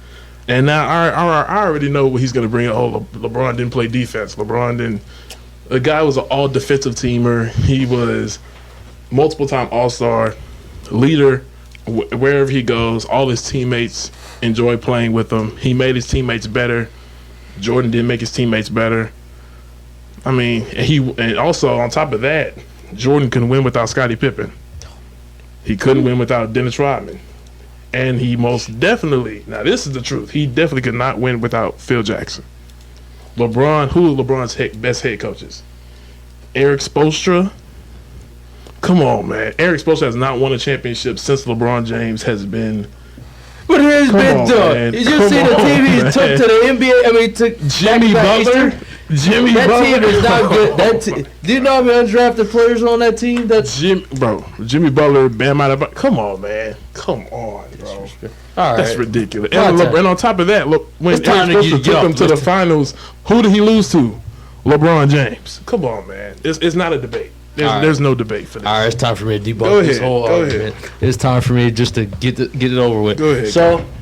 Speaker 4: And now I already know what he's going to bring up. Oh, LeBron didn't play defense. The guy was an all-defensive teamer. He was multiple-time All-Star, leader wherever he goes. All his teammates enjoy playing with him. He made his teammates better. Jordan didn't make his teammates better. And also on top of that, Jordan couldn't win without Scottie Pippen. He couldn't win without Dennis Rodman. And he most definitely, now this is the truth, he definitely could not win without Phil Jackson. LeBron, who are LeBron's best head coaches? Eric Spoelstra. Come on, man. Eric Spoelstra has not won a championship since LeBron James has been.
Speaker 2: What has been done? Did you see the team he took to the NBA? Took
Speaker 4: Jimmy Butler. Jimmy
Speaker 2: that
Speaker 4: Butler.
Speaker 2: Team is not good. Do you know how many undrafted players on that team?
Speaker 4: Jimmy Butler, Bam Adebayo. Come on, man. Come on, bro.
Speaker 2: All right.
Speaker 4: That's ridiculous. And on top of that, look, when Eric Spoelstra took him to the finals, who did he lose to? LeBron James. Come on, man. It's not a debate. There's no debate for this.
Speaker 2: All right, it's time for me to debunk this whole argument. It's time for me just to get it over with.
Speaker 4: Go ahead.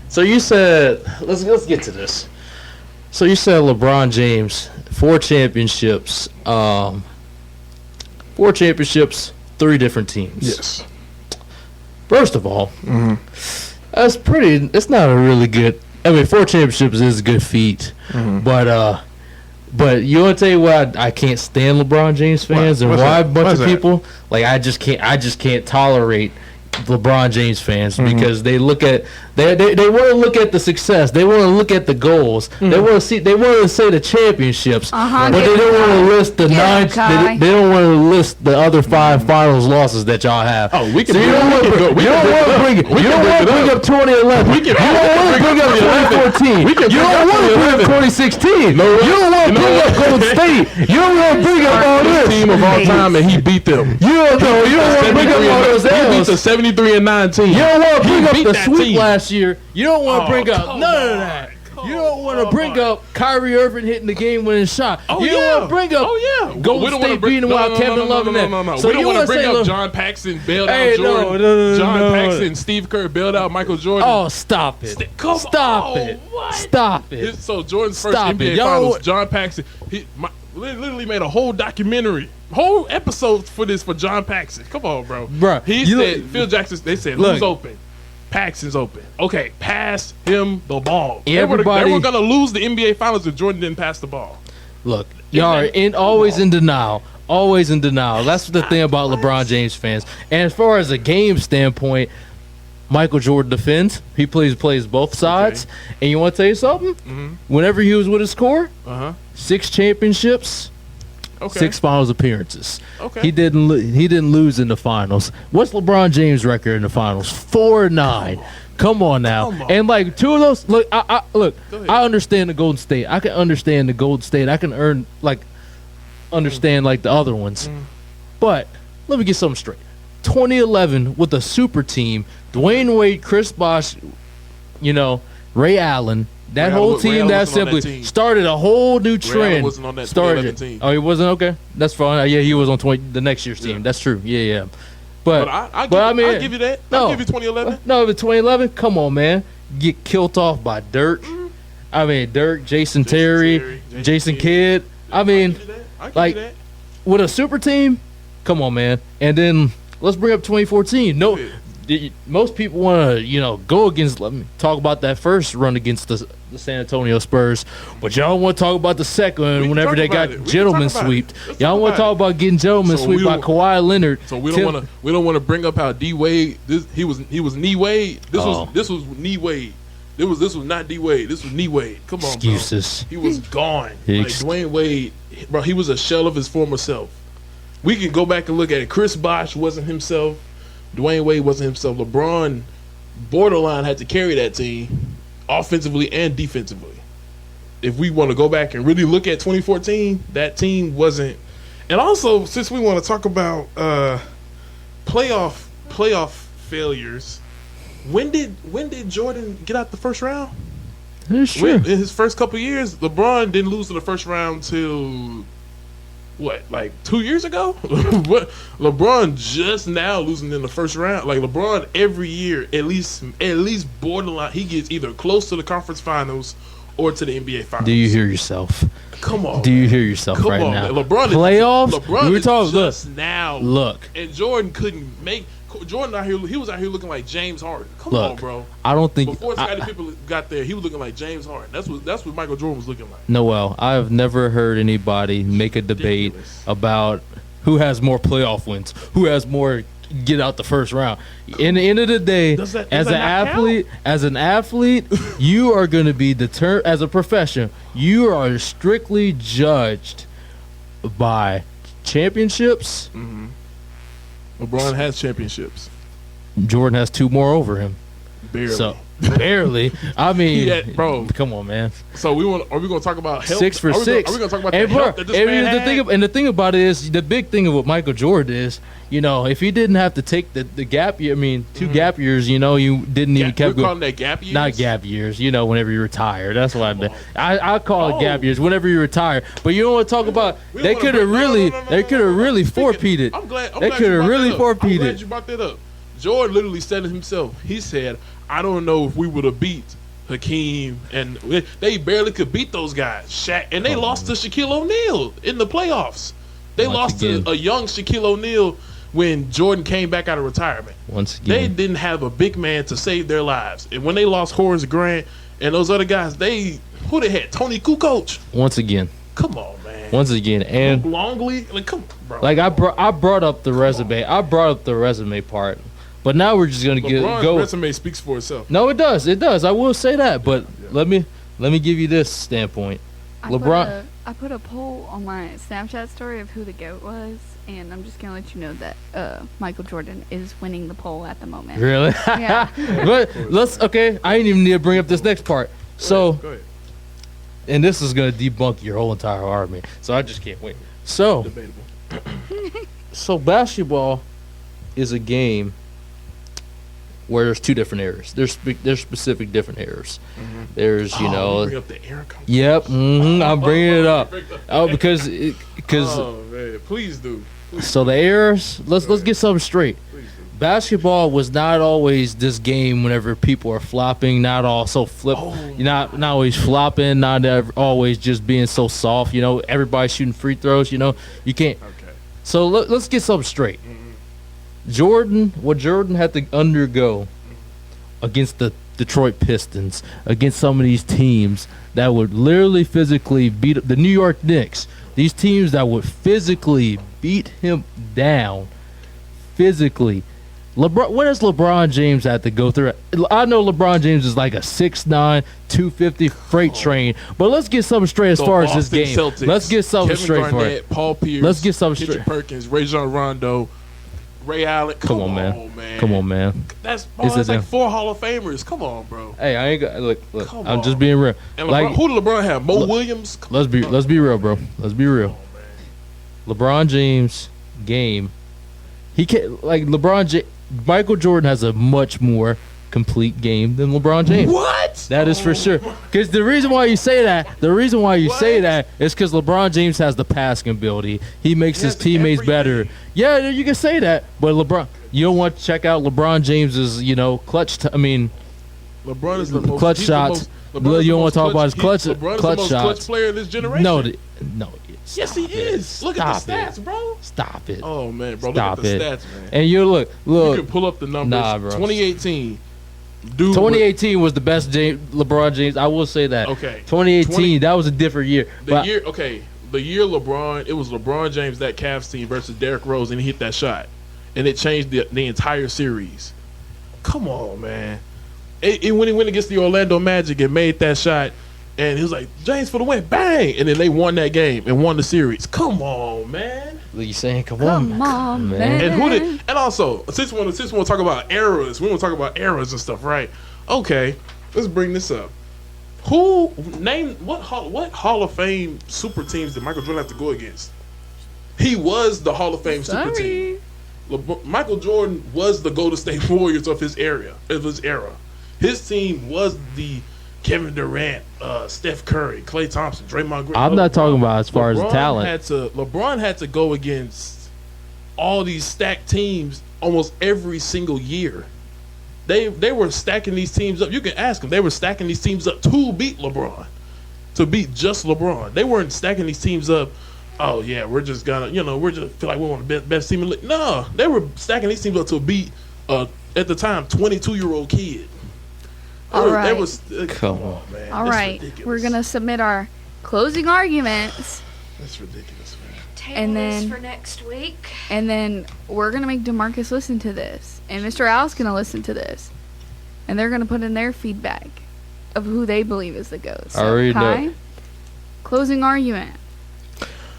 Speaker 2: So you said let's get to this. So you said LeBron James, 4 championships, 3 different teams.
Speaker 4: Yes.
Speaker 2: First of all, that's pretty. It's not a really good. 4 championships is a good feat, but you want to tell you why I can't stand LeBron James fans and why a bunch of people I just can't tolerate LeBron James fans because they look at they want to look at the success, they want to look at the goals, they want to say the championships, but they don't want to list the 9. They don't want to list the other 5 finals losses that y'all have.
Speaker 4: Oh, we can.
Speaker 2: So you don't want to bring up 2011. You don't want to bring up 2014. You don't want to bring up 2016. You don't want to bring up Golden State. You don't want to bring up all this
Speaker 4: team of all time, and he beat them.
Speaker 2: You don't want to bring up all those
Speaker 4: He beat the 73-9 team.
Speaker 2: You don't want to bring up the sweep last year. You don't want to bring up none of that. You don't want to bring up Kyrie Irving hitting the game-winning shot. You don't want to bring up Golden State beating them while Kevin Love and that.
Speaker 4: So we don't want to bring up John Paxson bailed out Jordan. John Paxson, Steve Kerr bailed out Michael Jordan.
Speaker 2: Oh, stop it. Stop it.
Speaker 4: So Jordan's first NBA Finals, John Paxson, he literally made a whole documentary, whole episode for John Paxson. Come on, bro. He said, Phil Jackson, they said, who's open? Paxson's open. Okay, pass him the ball. They were going to lose the NBA Finals if Jordan didn't pass the ball.
Speaker 2: Look, y'all are always in denial. Always in denial. That's the thing about LeBron James fans. And as far as a game standpoint, Michael Jordan defends. He plays both sides. Okay. And you want to tell you something? Whenever he was with his core, 6 championships, 6 finals appearances. Okay. He didn't lose in the finals. What's LeBron James' record in the finals? 4-9. Come on now. And 2 of those. Look, I understand the Golden State. I can understand the Golden State. I can understand the other ones. But let me get something straight. 2011 with a super team, Dwayne Wade, Chris Bosh, Ray Allen. That whole team that simply started a whole new trend.
Speaker 4: Ray Allen wasn't on that 2011 team.
Speaker 2: Oh, he wasn't? Okay. That's fine. Yeah, he was on the next year's team. That's true. Yeah. But
Speaker 4: I'll give you that. I'll give you 2011.
Speaker 2: No, but 2011, come on, man. Get killed off by Dirk. Dirk, Jason Terry, Jason Kidd.
Speaker 4: I'll give you that.
Speaker 2: with a super team, come on, man. And then let's bring up 2014. No, most people want to, go against. Let me talk about that first run against the San Antonio Spurs, but y'all want to talk about the second whenever they got gentlemen sweeped. Y'all want to talk about getting gentlemen swept by Kawhi Leonard.
Speaker 4: So we don't want to bring up how D Wade. He was knee Wade. This was knee Wade. This was not D Wade. This was knee Wade. Come on,
Speaker 2: excuses.
Speaker 4: Bro. He was gone. Like Dwayne Wade, bro. He was a shell of his former self. We can go back and look at it. Chris Bosh wasn't himself. Dwayne Wade wasn't himself. LeBron, borderline, had to carry that team, offensively and defensively. If we want to go back and really look at 2014, that team wasn't. And also, since we want to talk about playoff failures, when did Jordan get out the first round?
Speaker 2: Sure.
Speaker 4: In his first couple of years, LeBron didn't lose to the first round till what, like 2 years ago? What? LeBron just now losing in the first round. Like LeBron every year, at least borderline, he gets either close to the conference finals or to the NBA finals.
Speaker 2: Do you hear yourself?
Speaker 4: Come on.
Speaker 2: Do you hear yourself right now?
Speaker 4: Man. LeBron
Speaker 2: playoffs.
Speaker 4: LeBron
Speaker 2: we're talking
Speaker 4: just now.
Speaker 2: Look,
Speaker 4: and Jordan couldn't make. Jordan out here, he was out here looking like James Harden. Come on, bro.
Speaker 2: I don't think
Speaker 4: before Scottie Pippen got there, he was looking like James Harden. That's what Michael Jordan was looking like.
Speaker 2: Noel, I've never heard anybody make a debate about who has more playoff wins, who has more get out the first round. In the end of the day, as an athlete, you are going to be determined. As a profession, you are strictly judged by championships.
Speaker 4: Mm-hmm. LeBron has championships.
Speaker 2: Jordan has 2 more over him.
Speaker 4: Barely.
Speaker 2: So, barely. I mean,
Speaker 4: bro,
Speaker 2: come on, man.
Speaker 4: So are we going to talk about health?
Speaker 2: 6 for 6.
Speaker 4: Are we going to talk about the health that this man had?
Speaker 2: And the thing about it is, the big thing of what Michael Jordan is, if he didn't have to take the gap year, 2 gap years, you didn't even kept
Speaker 4: going. We're calling that gap years?
Speaker 2: Not gap years, whenever you retire. That's what I call it gap years, whenever you retire. But you don't want to talk about, they could have really forfeited.
Speaker 4: I'm glad
Speaker 2: they could have really forfeited.
Speaker 4: I'm glad you brought that up. Jordan literally said it himself. He said, I don't know if we would have beat Hakeem, and they barely could beat those guys. Shaq, and they lost to Shaquille O'Neal in the playoffs. They lost to a young Shaquille O'Neal when Jordan came back out of retirement.
Speaker 2: Once again,
Speaker 4: they didn't have a big man to save their lives. And when they lost Horace Grant and those other guys, who they had? Tony Kukoc.
Speaker 2: Once again.
Speaker 4: Come on, man.
Speaker 2: Once again, and
Speaker 4: Longley, come on, bro.
Speaker 2: Like I brought up the resume. I brought up the resume part. But now we're just gonna go.
Speaker 4: Resume speaks for itself.
Speaker 2: No, it does. It does. I will say that. But let me give you this standpoint. LeBron.
Speaker 1: I put a poll on my Snapchat story of who the GOAT was, and I'm just gonna let you know that Michael Jordan is winning the poll at the moment.
Speaker 2: Really?
Speaker 1: Yeah.
Speaker 2: But okay. I didn't even need to bring up this next part. So,
Speaker 4: go ahead.
Speaker 2: And this is gonna debunk your whole entire argument. So I just can't wait. So,
Speaker 4: debatable.
Speaker 2: So basketball is a game where there's 2 different eras. There's specific different eras. Mm-hmm. There's
Speaker 4: bring up the era conversation.
Speaker 2: Yep. Mm-hmm, I'm bringing it up. Because
Speaker 4: oh man, please do.
Speaker 2: So the eras. Let's get something straight. Basketball was not always this game whenever people are flopping. Not all so flip. Not always flopping. Not always just being so soft. Everybody shooting free throws. You can't.
Speaker 4: Okay.
Speaker 2: So let's get something straight.
Speaker 4: Mm-hmm.
Speaker 2: What Jordan had to undergo against the Detroit Pistons, against some of these teams that would literally physically beat the New York Knicks, these teams that would physically beat him down, physically. What does LeBron James have to go through? I know LeBron James is like a 6'9", 250 freight train, but let's get something straight as far as this game.
Speaker 4: Celtics,
Speaker 2: let's get something
Speaker 4: Kevin
Speaker 2: straight
Speaker 4: Garnett,
Speaker 2: for it.
Speaker 4: Paul Pierce,
Speaker 2: let's get something straight.
Speaker 4: Perkins, Rajon Rondo, Ray Allen. Come on, man.
Speaker 2: Come on, man.
Speaker 4: That's like 4 Hall of Famers. Come on, bro.
Speaker 2: Hey, I ain't got look. I'm just being real.
Speaker 4: And LeBron, who did LeBron have? Mo Williams.
Speaker 2: Let's be real, bro. Let's be real. LeBron James game. He can't Michael Jordan has a much more complete game than LeBron James.
Speaker 4: What?
Speaker 2: That is for sure. Because the reason why you say that is because LeBron James has the passing ability. He makes his teammates better. Yeah, you can say that. But LeBron, you don't want to check out LeBron James's, clutch.
Speaker 4: LeBron is the most
Speaker 2: clutch shots. You don't want to talk about his clutch shots.
Speaker 4: Clutch player of this generation.
Speaker 2: No.
Speaker 4: Yes, he is. Look at the stats, bro.
Speaker 2: Stop it.
Speaker 4: Oh, man, bro.
Speaker 2: Stop
Speaker 4: look at the
Speaker 2: it.
Speaker 4: stats, man.
Speaker 2: And you look.
Speaker 4: You can pull up the numbers.
Speaker 2: Nah, bro.
Speaker 4: 2018.
Speaker 2: 2018 was the best LeBron James. I will say that.
Speaker 4: Okay.
Speaker 2: 2018, that was a different year.
Speaker 4: The year LeBron, it was LeBron James, that Cavs team versus Derrick Rose, and he hit that shot. And it changed the entire series. Come on, man. When he went against the Orlando Magic and made that shot, and he was like, James for the win, bang! And then they won that game and won the series. Come on, man.
Speaker 2: You saying, come
Speaker 1: on, man.
Speaker 4: And who did? And also, since we want to talk about eras, we want to talk about eras and stuff, right? Okay, let's bring this up. What Hall of Fame super teams did Michael Jordan have to go against? He was the Hall of Fame super team. Michael Jordan was the Golden State Warriors of his era. His team was the Kevin Durant, Steph Curry, Klay Thompson, Draymond Green.
Speaker 2: I'm not talking about as far as talent.
Speaker 4: LeBron had to go against all these stacked teams almost every single year. They were stacking these teams up. You can ask them. They were stacking these teams up to beat LeBron, to beat just LeBron. They weren't stacking these teams up. Oh yeah, we're just gonna, we're just feel like we're one of the best team in the league. No, they were stacking these teams up to beat at the time 22-year-old kid.
Speaker 1: All right.
Speaker 4: Come on, man.
Speaker 1: All right. We're going to submit our closing arguments.
Speaker 4: That's ridiculous, man.
Speaker 3: Table this for next week.
Speaker 1: And then we're going to make DeMarcus listen to this. And Mr. Al's going to listen to this. And they're going to put in their feedback of who they believe is the GOAT. So,
Speaker 2: I already know.
Speaker 1: Closing argument.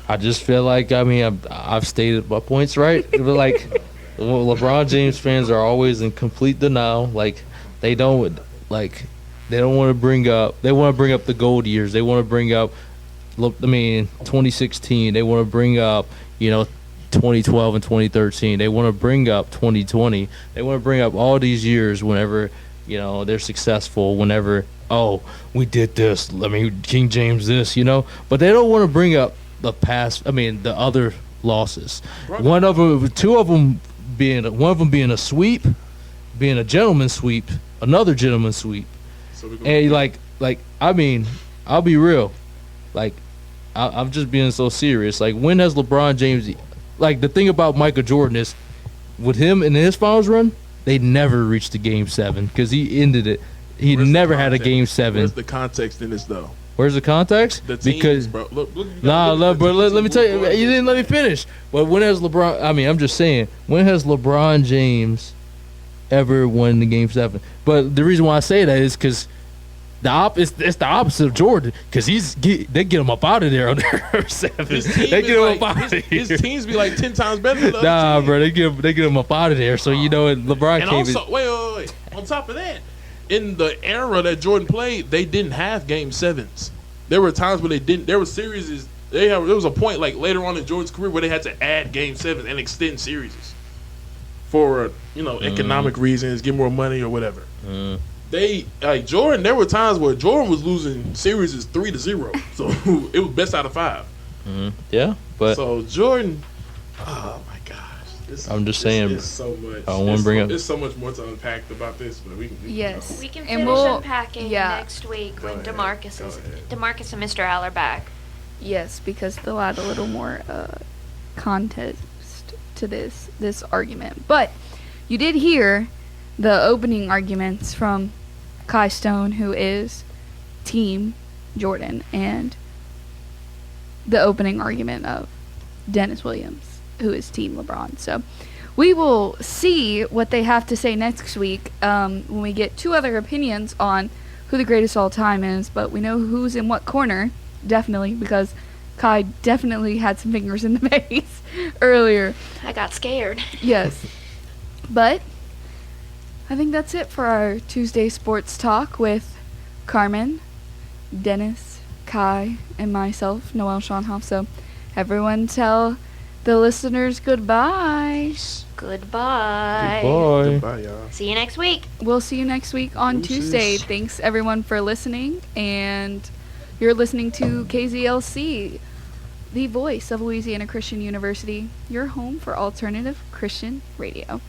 Speaker 2: I just feel like, I've stated my points right. But like, LeBron James fans are always in complete denial. Like, they don't want to bring up. They want to bring up the gold years. They want to bring up, 2016. They want to bring up, 2012 and 2013. They want to bring up 2020. They want to bring up all these years whenever, they're successful. Whenever, we did this. King James this, But they don't want to bring up the past. The other losses. Right. Two of them being a sweep, being a gentleman's sweep. Another gentleman's sweep. And I'll be real. I'm just being so serious. Like, when has LeBron James, the thing about Michael Jordan is, with him in his finals run, they never reached the Game 7 because he ended it. He never had a Game 7.
Speaker 4: Where's the context in this, though?
Speaker 2: Where's the context?
Speaker 4: The teams,
Speaker 2: because,
Speaker 4: bro. Look,
Speaker 2: bro, let me tell you. You didn't let me finish. But when has LeBron, I'm just saying, when has LeBron James ever won the Game 7? But the reason why I say that is because it's the opposite of Jordan, because they get him up out of there on their 7. They get him up out of here.
Speaker 4: His teams be like 10 times better than the
Speaker 2: Nah,
Speaker 4: other team.
Speaker 2: bro, they get him up out of there. So LeBron
Speaker 4: and
Speaker 2: came.
Speaker 4: Also, wait. On top of that, in the era that Jordan played, they didn't have Game 7s. There were times where they didn't. There were series. There was a point later on in Jordan's career where they had to add Game 7s and extend series for economic reasons, get more money or whatever. Jordan. There were times where Jordan was losing series 3-0, so it was best out of 5.
Speaker 2: Yeah, but
Speaker 4: so Jordan. Oh my gosh,
Speaker 2: I'm just saying.
Speaker 4: It's so much.
Speaker 2: I don't want to bring up.
Speaker 4: There's so much more to unpack about this, but we can.
Speaker 3: We can finish unpacking next week when DeMarcus and Mr. Al are back.
Speaker 1: Yes, because they'll add a little more context to this argument. But you did hear the opening arguments from Kai Stone, who is Team Jordan, and the opening argument of Dennis Williams, who is Team LeBron. So we will see what they have to say next week when we get 2 other opinions on who the greatest all time is, but we know who's in what corner, definitely, because Kai definitely had some fingers in the face earlier.
Speaker 3: I got scared.
Speaker 1: Yes. But I think that's it for our Tuesday sports talk with Carmen, Dennis, Kai, and myself, Noel Schonhoff. So everyone tell the listeners goodbye.
Speaker 3: Goodbye.
Speaker 4: Goodbye, y'all.
Speaker 3: See you next week.
Speaker 1: We'll see you next week on Tuesday. Thanks, everyone, for listening. And you're listening to KZLC, the voice of Louisiana Christian University, your home for alternative Christian radio.